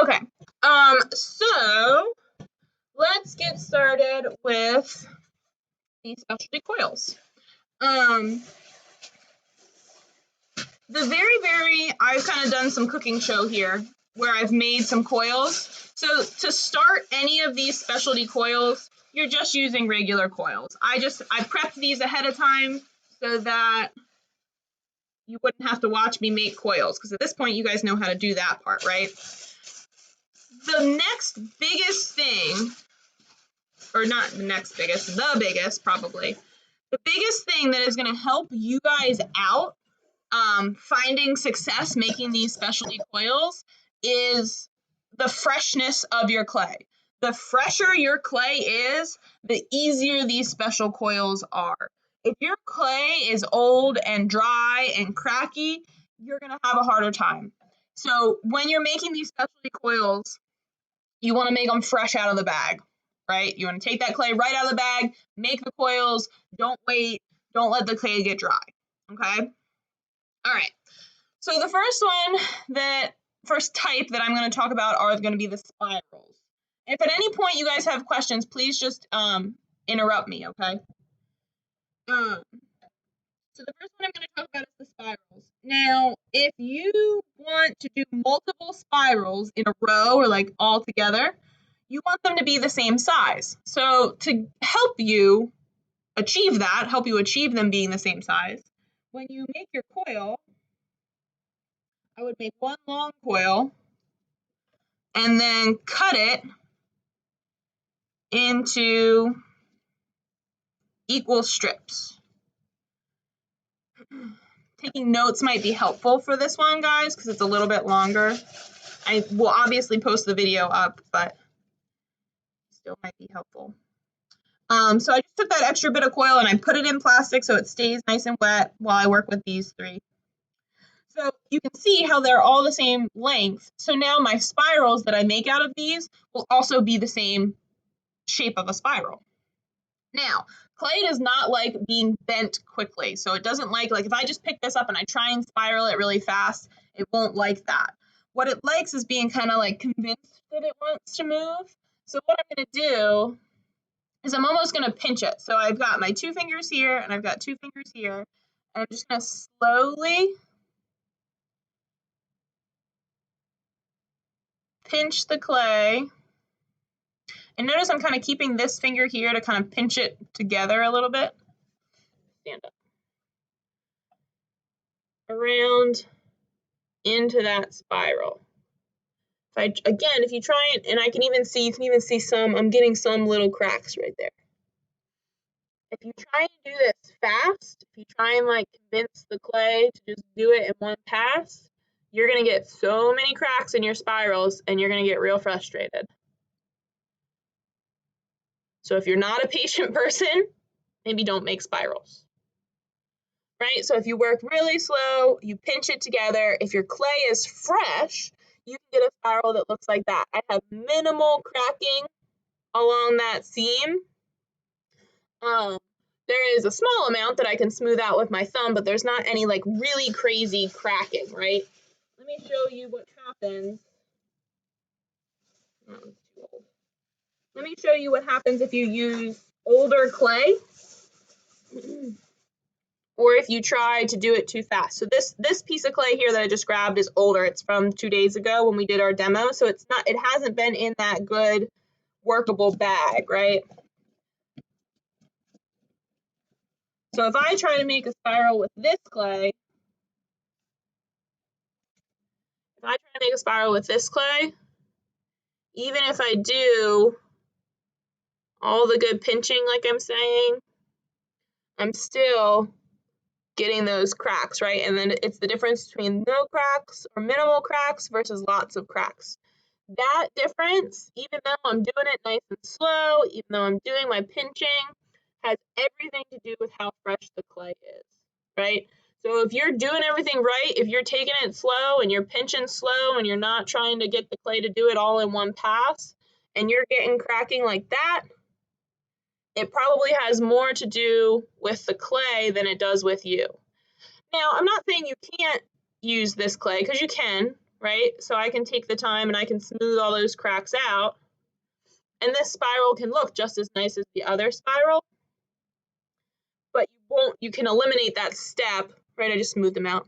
Okay, so let's get started with these specialty coils. I've kind of done some cooking show here where I've made some coils. So to start any of these specialty coils, you're just using regular coils. I prepped these ahead of time so that you wouldn't have to watch me make coils, because at this point you guys know how to do that part, right? The next biggest thing, or not the next biggest, the biggest probably, the biggest thing that is going to help you guys out finding success making these specialty coils is the freshness of your clay. The fresher your clay is, the easier these special coils are. If your clay is old and dry and cracky, you're going to have a harder time. So when you're making these specialty coils, you want to make them fresh out of the bag, right? You want to take that clay right out of the bag, make the coils, don't wait, don't let the clay get dry, okay? All right, so the first type that I'm going to talk about are going to be the spirals. If at any point you guys have questions, please just interrupt me, okay? So the first one I'm going to talk about is the spirals. Now, if you want to do multiple spirals in a row or like all together, you want them to be the same size. So to help you achieve them being the same size, when you make your coil, I would make one long coil and then cut it into equal strips. Taking notes might be helpful for this one, guys, because it's a little bit longer. I will obviously post the video up, but still might be helpful. So I just took that extra bit of coil and I put it in plastic so it stays nice and wet while I work with these three. So you can see how they're all the same length. So now my spirals that I make out of these will also be the same shape of a spiral. Now, clay does not like being bent quickly. So it doesn't like if I just pick this up and I try and spiral it really fast, it won't like that. What it likes is being kind of like convinced that it wants to move. So what I'm going to do is I'm almost going to pinch it. So I've got my 2 fingers here and I've got 2 fingers here. And I'm just going to slowly pinch the clay. And notice I'm kind of keeping this finger here to kind of pinch it together a little bit. Stand up. Around into that spiral. If you try it, and you can even see some, I'm getting some little cracks right there. If you try and do this fast, if you try and convince the clay to just do it in one pass, you're going to get so many cracks in your spirals and you're going to get real frustrated. So if you're not a patient person, maybe don't make spirals. Right? So if you work really slow, you pinch it together. If your clay is fresh, you can get a spiral that looks like that. I have minimal cracking along that seam. There is a small amount that I can smooth out with my thumb, but there's not any really crazy cracking, right? Let me show you what happens. Oh, it's too old. Let me show you what happens if you use older clay or if you try to do it too fast. So this piece of clay here that I just grabbed is older. It's from 2 days ago when we did our demo, so it hasn't been in that good workable bag, right? So if I try to make a spiral with this clay, even if I do all the good pinching like I'm saying, I'm still getting those cracks, right? And then it's the difference between no cracks or minimal cracks versus lots of cracks. That difference, even though I'm doing it nice and slow, even though I'm doing my pinching, has everything to do with how fresh the clay is, right? So if you're doing everything right, if you're taking it slow and you're pinching slow and you're not trying to get the clay to do it all in one pass, and you're getting cracking like that, it probably has more to do with the clay than it does with you. Now, I'm not saying you can't use this clay, because you can, right? So I can take the time and I can smooth all those cracks out. And this spiral can look just as nice as the other spiral, but you can eliminate that step, right? I just smoothed them out.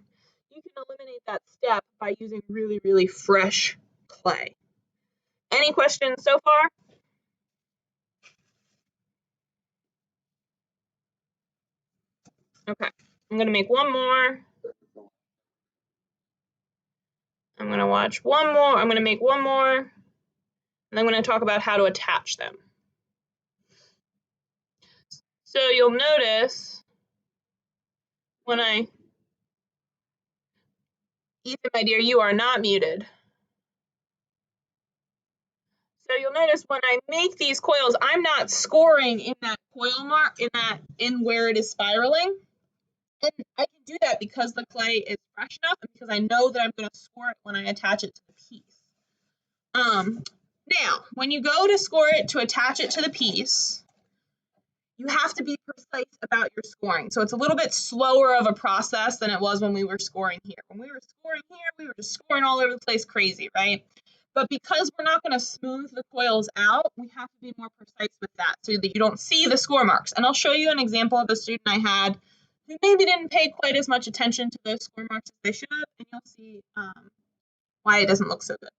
You can eliminate that step by using really, really fresh clay. Any questions so far? Okay, I'm gonna make one more. I'm gonna watch one more. I'm gonna make one more, and I'm gonna talk about how to attach them. So you'll notice when Ethan, my dear, you are not muted. So you'll notice when I make these coils, I'm not scoring in that coil mark, in where it is spiraling. And I can do that because the clay is fresh enough and because I know that I'm going to score it when I attach it to the piece. Now, when you go to score it to attach it to the piece, you have to be precise about your scoring. So it's a little bit slower of a process than it was when we were scoring here. When we were scoring here, we were just scoring all over the place crazy, right? But because we're not going to smooth the coils out, we have to be more precise with that so that you don't see the score marks. And I'll show you an example of a student I had who maybe didn't pay quite as much attention to those score marks as they should have, and you'll see why it doesn't look so good.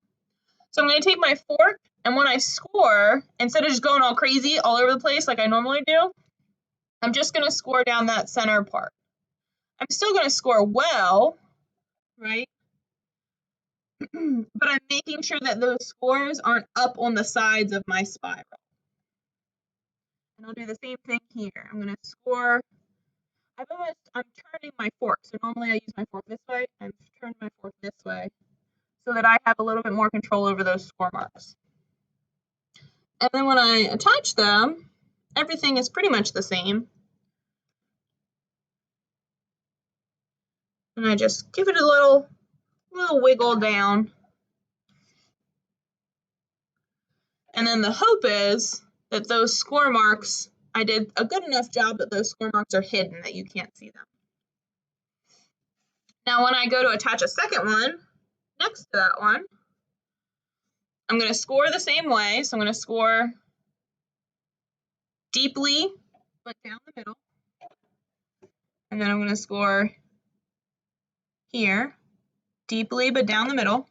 So I'm going to take my fork, and when I score, instead of just going all crazy all over the place like I normally do, I'm just going to score down that center part. I'm still going to score well, right? But I'm making sure that those scores aren't up on the sides of my spiral. And I'll do the same thing here. I'm going to score. I'm turning my fork. So normally I use my fork this way. I'm turning my fork this way so that I have a little bit more control over those score marks. And then when I attach them, everything is pretty much the same. And I just give it a little wiggle down. And then the hope is that those score marks, I did a good enough job that those score marks are hidden, that you can't see them. Now when I go to attach a second one, next to that one, I'm going to score the same way. So I'm going to score deeply, but down the middle. And then I'm going to score here, deeply, but down the middle.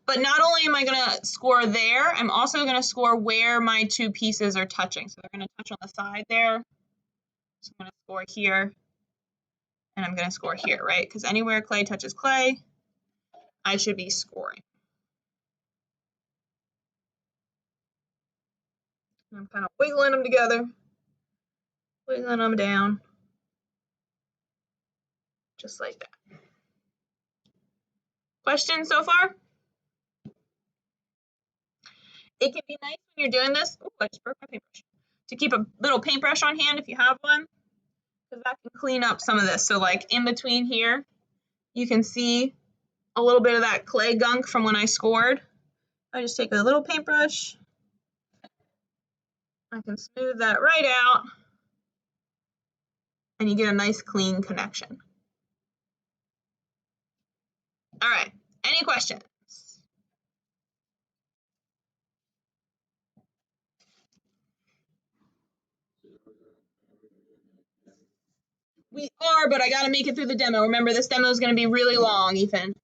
But not only am I going to score there, I'm also going to score where my two pieces are touching. So they're going to touch on the side there. So I'm going to score here, and I'm going to score here, right? Because anywhere clay touches clay, I should be scoring. And I'm kind of wiggling them together, wiggling them down, just like that. Questions so far? It can be nice when you're doing this. Oh, I just broke my paintbrush. To keep a little paintbrush on hand if you have one, because that can clean up some of this. So like in between here, you can see a little bit of that clay gunk from when I scored. I just take a little paintbrush. I can smooth that right out, and you get a nice clean connection. All right, any questions? We are, but I gotta make it through the demo. Remember, this demo is gonna be really long, Ethan.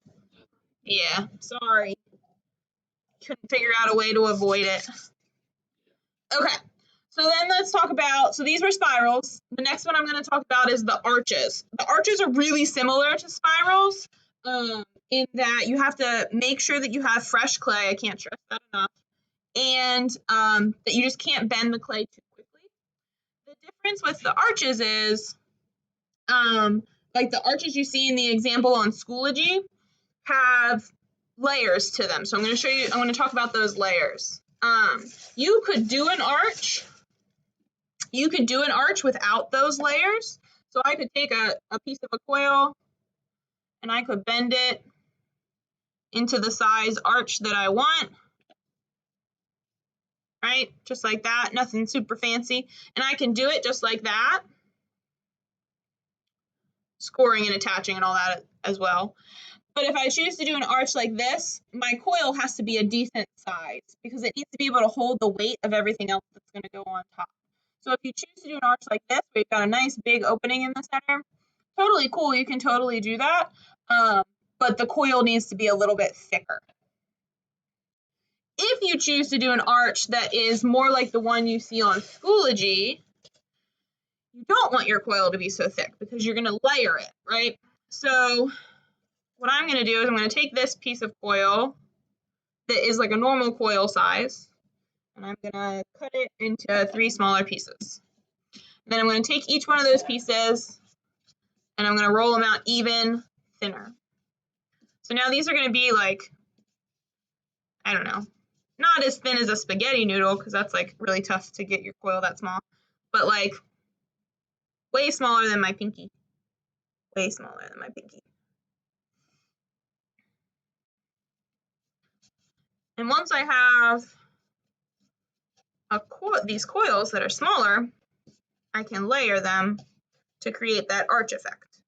Yeah, sorry. Couldn't figure out a way to avoid it. Okay, so then let's talk about, so these were spirals. The next one I'm gonna talk about is the arches. The arches are really similar to spirals in that you have to make sure that you have fresh clay. I can't stress that enough. And that you just can't bend the clay too quickly. The difference with the arches is, like the arches you see in the example on Schoology have layers to them. So I'm going to show you, I'm going to talk about those layers. You could do an arch. You could do an arch without those layers. So I could take a piece of a coil and I could bend it into the size arch that I want. Right? Just like that, nothing super fancy. And I can do it just like that, scoring and attaching and all that as well. But if I choose to do an arch like this, my coil has to be a decent size because it needs to be able to hold the weight of everything else that's going to go on top. So if you choose to do an arch like this, where you've got a nice big opening in the center, totally cool, you can totally do that, but the coil needs to be a little bit thicker. If you choose to do an arch that is more like the one you see on Schoology, you don't want your coil to be so thick because you're going to layer it, right? So what I'm going to do is I'm going to take this piece of coil that is like a normal coil size, and I'm going to cut it into 3 smaller pieces. Then I'm going to take each one of those pieces and I'm going to roll them out even thinner. So now these are going to be like, I don't know, not as thin as a spaghetti noodle because that's like really tough to get your coil that small, but like way smaller than my pinky. Way smaller than my pinky. And once I have these coils that are smaller, I can layer them to create that arch effect.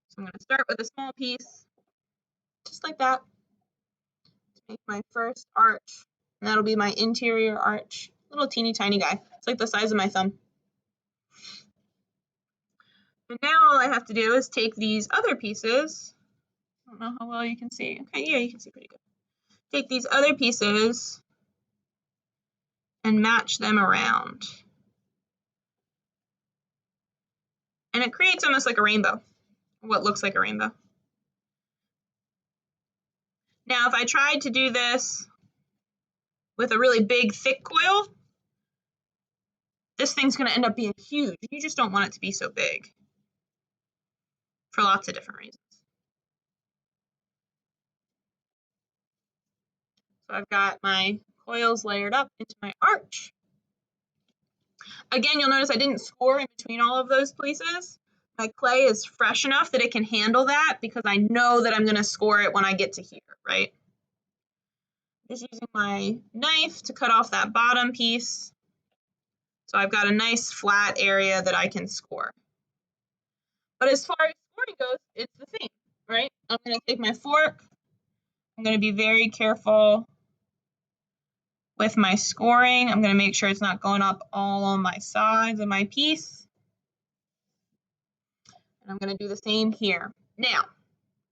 So I'm going to start with a small piece, just like that, to make my first arch. And that'll be my interior arch. Little teeny tiny guy. It's like the size of my thumb. And now all I have to do is take these other pieces. I don't know how well you can see. Okay, yeah, you can see pretty good. Take these other pieces and match them around. And it creates almost like a rainbow, what looks like a rainbow. Now, if I tried to do this with a really big, thick coil, this thing's going to end up being huge. You just don't want it to be so big for lots of different reasons. So I've got my coils layered up into my arch. Again, you'll notice I didn't score in between all of those places. My clay is fresh enough that it can handle that because I know that I'm going to score it when I get to here, right? Just using my knife to cut off that bottom piece. So I've got a nice flat area that I can score. But as far as scoring goes, it's the same, right? I'm going to take my fork. I'm going to be very careful with my scoring. I'm going to make sure it's not going up all on my sides of my piece. And I'm going to do the same here. Now,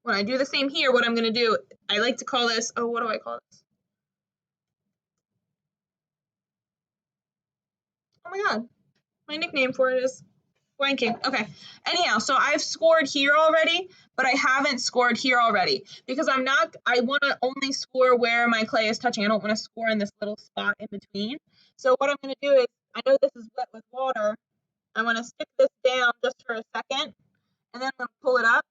when I do the same here, what I'm going to do, I like to call this, oh, what do I call this? Oh my God, my nickname for it is blanking. Okay, anyhow, so I've scored here already, but I haven't scored here already because I want to only score where my clay is touching. I don't want to score in this little spot in between. So what I'm going to do is, I know this is wet with water. I'm going to stick this down just for a second, and then I'm going to pull it up,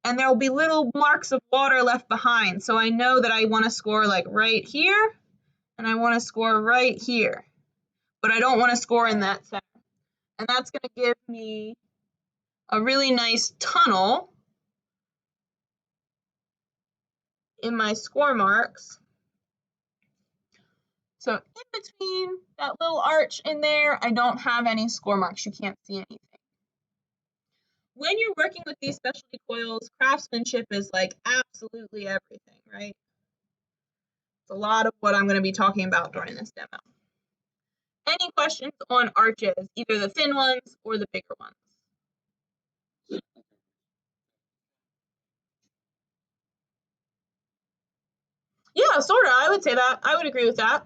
and there will be little marks of water left behind. So I know that I want to score like right here, and I want to score right here, but I don't want to score in that center. And that's going to give me a really nice tunnel in my score marks. So in between that little arch in there, I don't have any score marks. You can't see anything. When you're working with these specialty coils, craftsmanship is like absolutely everything, right? It's a lot of what I'm going to be talking about during this demo. Any questions on arches, either the thin ones or the bigger ones? Yeah, sort of. I would say that. I would agree with that.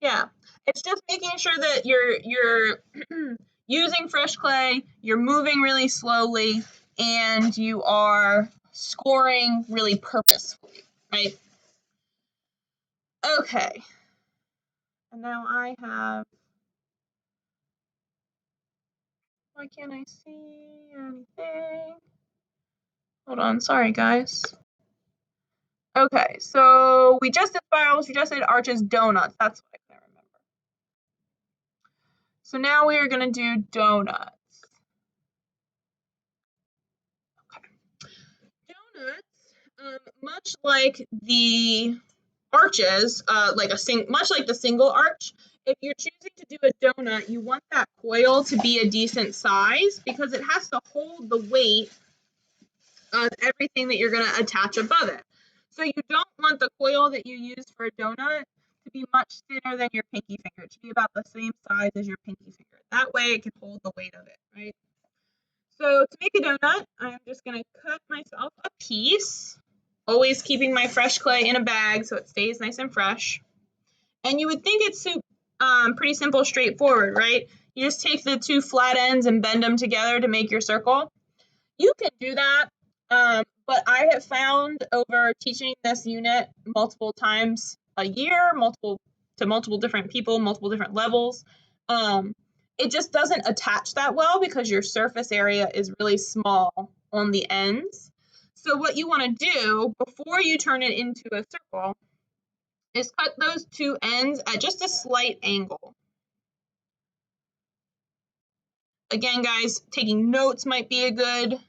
Yeah, it's just making sure that you're using fresh clay, you're moving really slowly, and you are scoring really purposefully, right? Okay. And now I have, why can't I see anything? Hold on, sorry guys. Okay, so we just did spirals, we just did arches, donuts. That's what I can't remember. So now we are going to do donuts. Donuts, much like the arches, much like the single arch, if you're choosing to do a donut, you want that coil to be a decent size because it has to hold the weight everything that you're going to attach above it. So you don't want the coil that you use for a donut to be much thinner than your pinky finger. It should be about the same size as your pinky finger. That way it can hold the weight of it, right? So to make a donut, I'm just going to cut myself a piece, always keeping my fresh clay in a bag so it stays nice and fresh. And you would think it's pretty simple, straightforward, right? You just take the two flat ends and bend them together to make your circle. You can do that, but I have found over teaching this unit multiple times a year, to multiple different people, multiple different levels, it just doesn't attach that well because your surface area is really small on the ends. So what you want to do before you turn it into a circle is cut those two ends at just a slight angle. Again, guys, taking notes might be a good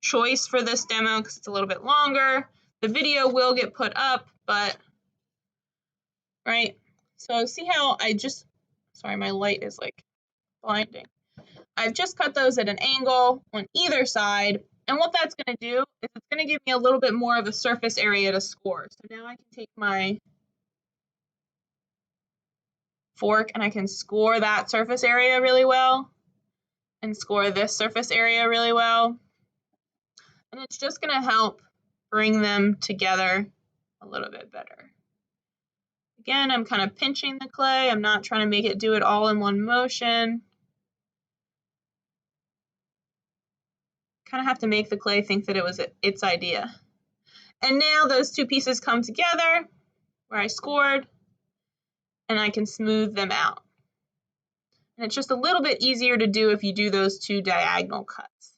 choice for this demo because it's a little bit longer. The video will get put up, but right. So see how sorry, my light is like blinding. I've just cut those at an angle on either side, and what that's going to do is it's going to give me a little bit more of a surface area to score. So now I can take my fork and I can score that surface area really well and score this surface area really well. And it's just going to help bring them together a little bit better. Again, I'm kind of pinching the clay. I'm not trying to make it do it all in one motion. Kind of have to make the clay think that it was its idea. And now those two pieces come together where I scored, and I can smooth them out. And it's just a little bit easier to do if you do those two diagonal cuts.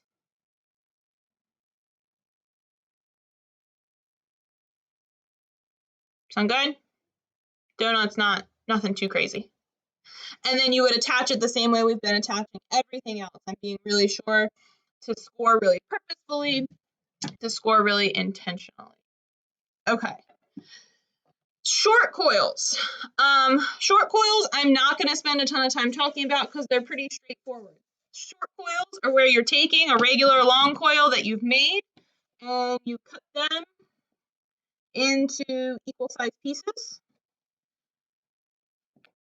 Sound good? Donut's nothing too crazy. And then you would attach it the same way we've been attaching everything else. I'm being really sure to score really purposefully, to score really intentionally. Okay. Short coils. Short coils, I'm not going to spend a ton of time talking about because they're pretty straightforward. Short coils are where you're taking a regular long coil that you've made and you cut them into equal sized pieces.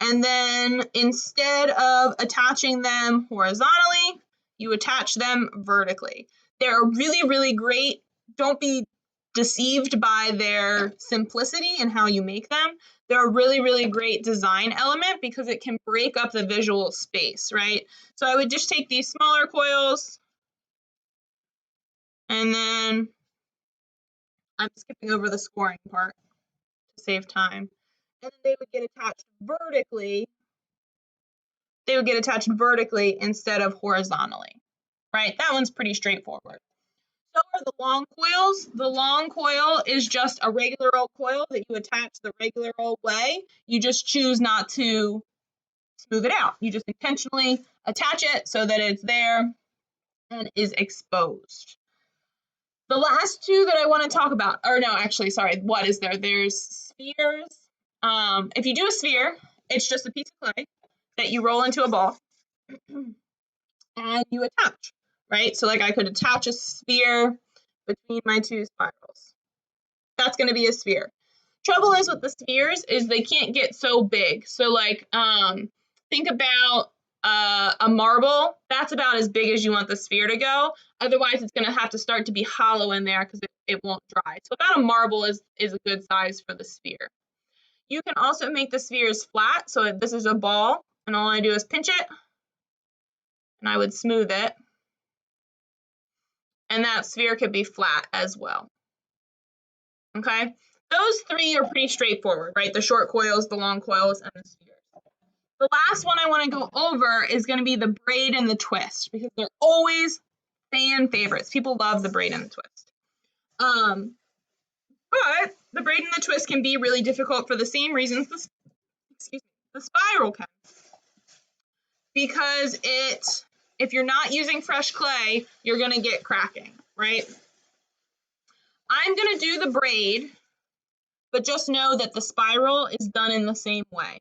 And then instead of attaching them horizontally, you attach them vertically. They're really, really great. Don't be deceived by their simplicity and how you make them. They're a really, really great design element because it can break up the visual space, right? So I would just take these smaller coils and then I'm skipping over the scoring part to save time. And then they would get attached vertically. They would get attached vertically instead of horizontally, right? That one's pretty straightforward. So are the long coils. The long coil is just a regular old coil that you attach the regular old way. You just choose not to smooth it out. You just intentionally attach it so that it's there and is exposed. The last two that I want to talk about, or no, actually, sorry, what is there? There's spheres. If you do a sphere, it's just a piece of clay that you roll into a ball and you attach, right? So like I could attach a sphere between my two spirals. That's going to be a sphere. Trouble is with the spheres is they can't get so big. So like think about a marble. That's about as big as you want the sphere to go. Otherwise, it's going to have to start to be hollow in there because it won't dry. So about a marble is a good size for the sphere. You can also make the spheres flat. So if this is a ball, and all I do is pinch it, and I would smooth it. And that sphere could be flat as well. Okay? Those three are pretty straightforward, right? The short coils, the long coils, and the spheres. The last one I want to go over is going to be the braid and the twist because they're always fan favorites. People love the braid and the twist. But the braid and the twist can be really difficult for the same reasons the spiral can. Because if you're not using fresh clay, you're going to get cracking, right? I'm going to do the braid, but just know that the spiral is done in the same way.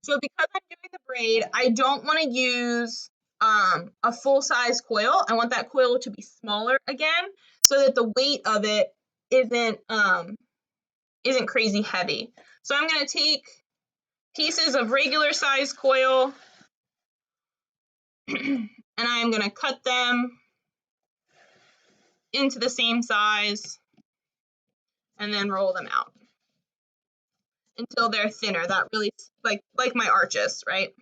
So because I'm doing the braid, I don't want to use a full-size coil. I want that coil to be smaller again. so that the weight of it isn't crazy heavy. So I'm going to take pieces of regular size coil and I'm going to cut them into the same size and then roll them out until they're thinner. That really, like my arches, right?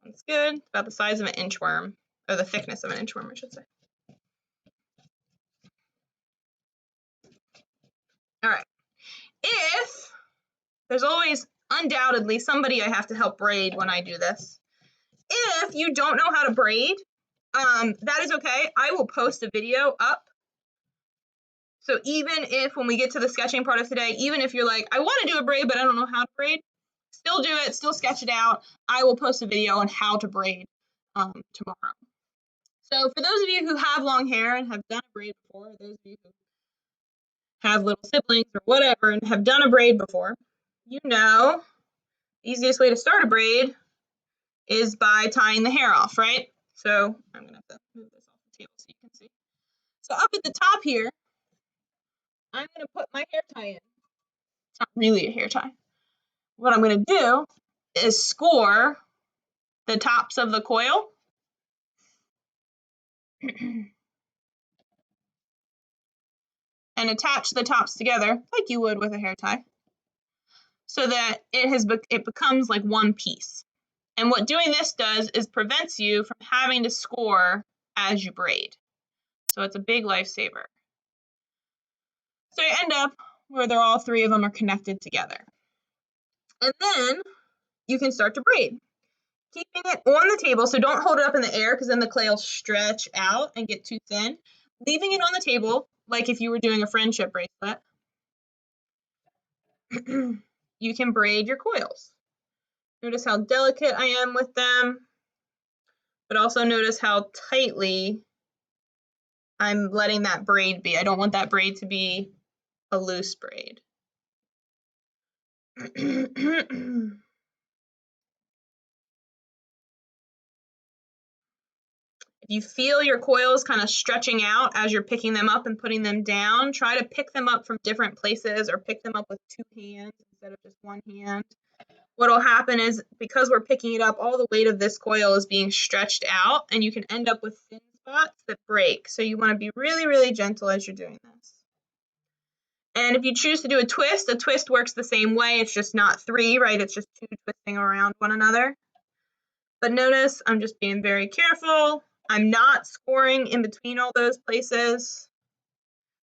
That's good. About the size of an inchworm, or the thickness of an inchworm, I should say. All right. If there's always undoubtedly somebody I have to help braid when I do this. If you don't know how to braid, that is okay. I will post a video up. So even if when we get to the sketching part of today, even if you're like, I want to do a braid, but I don't know how to braid, still do it, still sketch it out. I will post a video on how to braid tomorrow. So for those of you who have long hair and have done a braid before, those of you who have little siblings or whatever and have done a braid before, you know the easiest way to start a braid is by tying the hair off, right? So I'm going to have to move this off the table so you can see. So up at the top here, I'm going to put my hair tie in. It's not really a hair tie. What I'm going to do is score the tops of the coil and attach the tops together like you would with a hair tie so that it becomes like one piece. And what doing this does is prevents you from having to score as you braid. So it's a big lifesaver. So you end up where they're all three of them are connected together. And then you can start to braid. Keeping it on the table, so don't hold it up in the air because then the clay will stretch out and get too thin. Leaving it on the table, like if you were doing a friendship bracelet, you can braid your coils. Notice how delicate I am with them, but also notice how tightly I'm letting that braid be. I don't want that braid to be a loose braid. If you feel your coils kind of stretching out as you're picking them up and putting them down, try to pick them up from different places or pick them up with two hands instead of just one hand. What will happen is because we're picking it up, all the weight of this coil is being stretched out and you can end up with thin spots that break. So you want to be really, really gentle as you're doing this. And if you choose to do a twist works the same way. It's just not three, right? It's just two twisting around one another. But notice I'm just being very careful. I'm not scoring in between all those places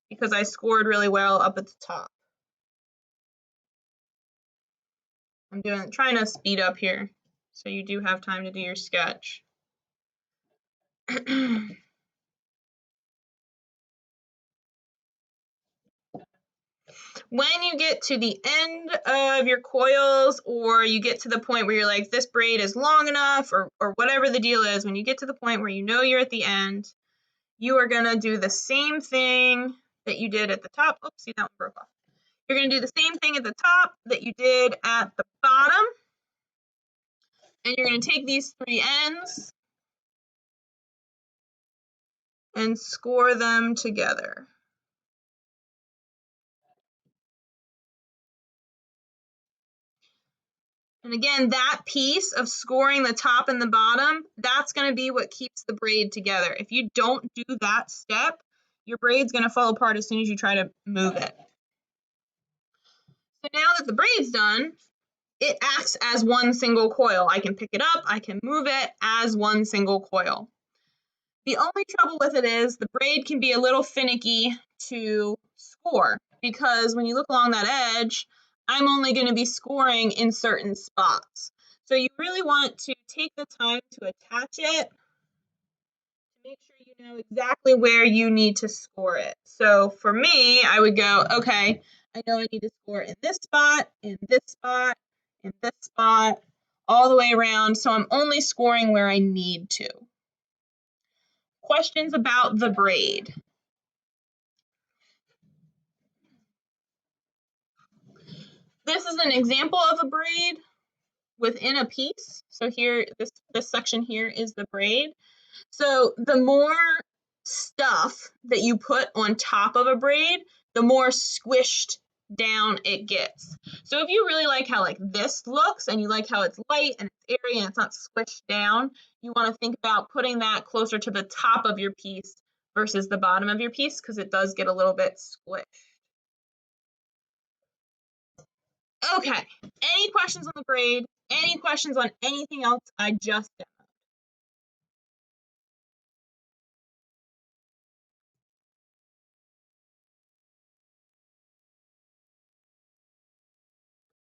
because I scored really well up at the top. I'm trying to speed up here so you do have time to do your sketch. When you get to the end of your coils or you get to the point where you're like, this braid is long enough or whatever the deal is, when you get to the point where you know you're at the end, you are going to do the same thing that you did at the top. Oops, see, that one broke off. You're going to do the same thing at the top that you did at the bottom. And you're going to take these three ends and score them together. And again, that piece of scoring the top and the bottom, that's going to be what keeps the braid together. If you don't do that step, your braid's going to fall apart as soon as you try to move it. So now that the braid's done, it acts as one single coil. I can pick it up, I can move it as one single coil. The only trouble with it is the braid can be a little finicky to score because when you look along that edge, I'm only going to be scoring in certain spots. So you really want to take the time to attach it to make sure you know exactly where you need to score it. So for me, I would go, okay, I know I need to score in this spot, in this spot, in this spot, all the way around. So I'm only scoring where I need to. Questions about the braid? This is an example of a braid within a piece. So here, this section here is the braid. So the more stuff that you put on top of a braid, the more squished down it gets. So if you really like how like this looks and you like how it's light and it's airy and it's not squished down, you want to think about putting that closer to the top of your piece versus the bottom of your piece because it does get a little bit squished. Okay, any questions on the braid? Any questions on anything else I just